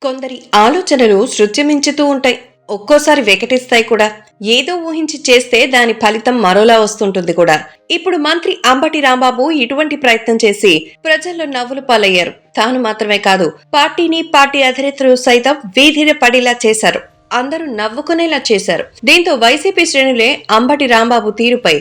కొందరి ఆలోచనలు శృత్యమించుతూ ఉంటాయి. ఒక్కోసారి వెకటిస్తాయి కూడా. ఏదో ఊహించి చేస్తే దాని ఫలితం మరోలా వస్తుంటుంది కూడా. ఇప్పుడు మంత్రి అంబటి రాంబాబు ఇటువంటి ప్రయత్నం చేసి ప్రజల్లో నవ్వులు పాలయ్యారు. తాను మాత్రమే కాదు, పార్టీని పార్టీ అధినేతలు సైతం వీధిన పడేలా చేశారు. అందరూ నవ్వుకునేలా చేశారు. దీంతో వైసీపీ శ్రేణులే అంబటి రాంబాబు తీరుపై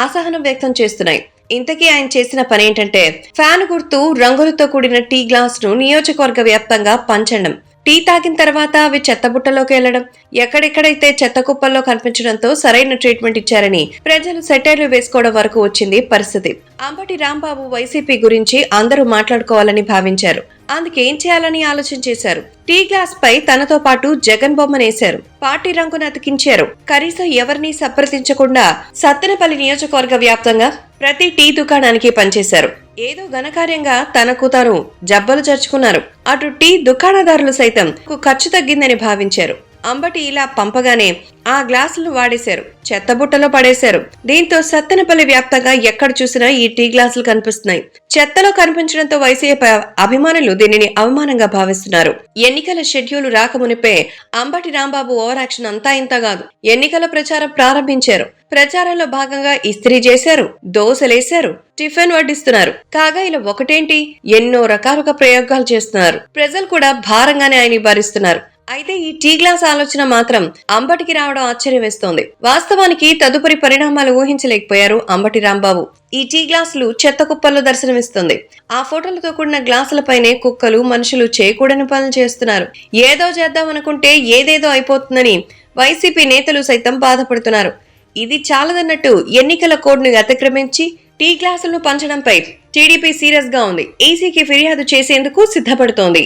అసహనం వ్యక్తం చేస్తున్నాయి. ఇంతకీ ఆయన చేసిన పనేంటంటే, ఫ్యాన్ గుర్తు రంగులతో కూడిన టీ గ్లాస్ ను నియోజకవర్గ వ్యాప్తంగా పంచడం. టీ తాగిన తర్వాత అవి చెత్తబుట్టలోకి వెళ్లడం, ఎక్కడెక్కడైతే చెత్త కుప్పల్లో కనిపించడంతో సరైన ట్రీట్మెంట్ ఇచ్చారని ప్రజలు సెటైర్లు వేసుకోవడం వరకు వచ్చింది పరిస్థితి. అంబటి రాంబాబు వైసీపీ గురించి అందరూ మాట్లాడుకోవాలని భావించారు. అందుకేం చేయాలని ఆలోచన చేశారు. టీ గ్లాస్ పై తనతో పాటు జగన్ బొమ్మనేశారు. పార్టీ రంగును అతికించారు. కనీసం ఎవరిని సంప్రదించకుండా సత్తెనపల్లి నియోజకవర్గ వ్యాప్తంగా ప్రతి టీ దుకాణానికి పనిచేశారు. ఏదో ఘనకార్యంగా తనకు తాను జబ్బలు చర్చుకున్నారు. అటు టీ దుకాణదారులు సైతం ఖర్చు తగ్గిందని భావించారు. అంబటి ఇలా పంపగానే ఆ గ్లాసులను వాడేశారు, చెత్తబుట్టలో పడేశారు. దీంతో సత్తెనపల్లి వ్యాప్తంగా ఎక్కడ చూసినా ఈ టీ గ్లాసులు కనిపిస్తున్నాయి. చెత్తలో కనిపించడంతో వైసీపీ అభిమానులు దీనిని అవమానంగా భావిస్తున్నారు. ఎన్నికల షెడ్యూల్ రాకమునిపే అంబటి రాంబాబు ఓవర్ యాక్షన్ అంతా ఇంత కాదు. ఎన్నికల ప్రచారం ప్రారంభించారు. ప్రచారంలో భాగంగా ఇస్త్రీ చేశారు, దోశలేశారు, టిఫిన్ వడ్డిస్తున్నారు. కాగా ఇలా ఒకటేంటి, ఎన్నో రకాలుగా ప్రయోగాలు చేస్తున్నారు. ప్రజలు కూడా భారంగానే ఆయన భరిస్తున్నారు. అయితే ఈ టీ గ్లాస్ ఆలోచన మాత్రం అంబటికి రావడం ఆశ్చర్యం వేస్తోంది. వాస్తవానికి తదుపరి పరిణామాలు ఊహించలేకపోయారు అంబటి రాంబాబు. ఈ టీ గ్లాసులు చెత్త కుప్పల్లో దర్శనమిస్తుంది. ఆ ఫోటోలతో కూడిన గ్లాసులపైనే కుక్కలు, మనుషులు చేయకూడని పనులు చేస్తున్నారు. ఏదో చేద్దామనుకుంటే ఏదేదో అయిపోతుందని వైసీపీ నేతలు సైతం బాధపడుతున్నారు. ఇది చాలదన్నట్టు ఎన్నికల కోడ్ను అతిక్రమించి టీ గ్లాసులను పంచడంపై టీడీపీ సీరియస్ గా ఉంది. ఈసీకి ఫిర్యాదు చేసేందుకు సిద్ధపడుతోంది.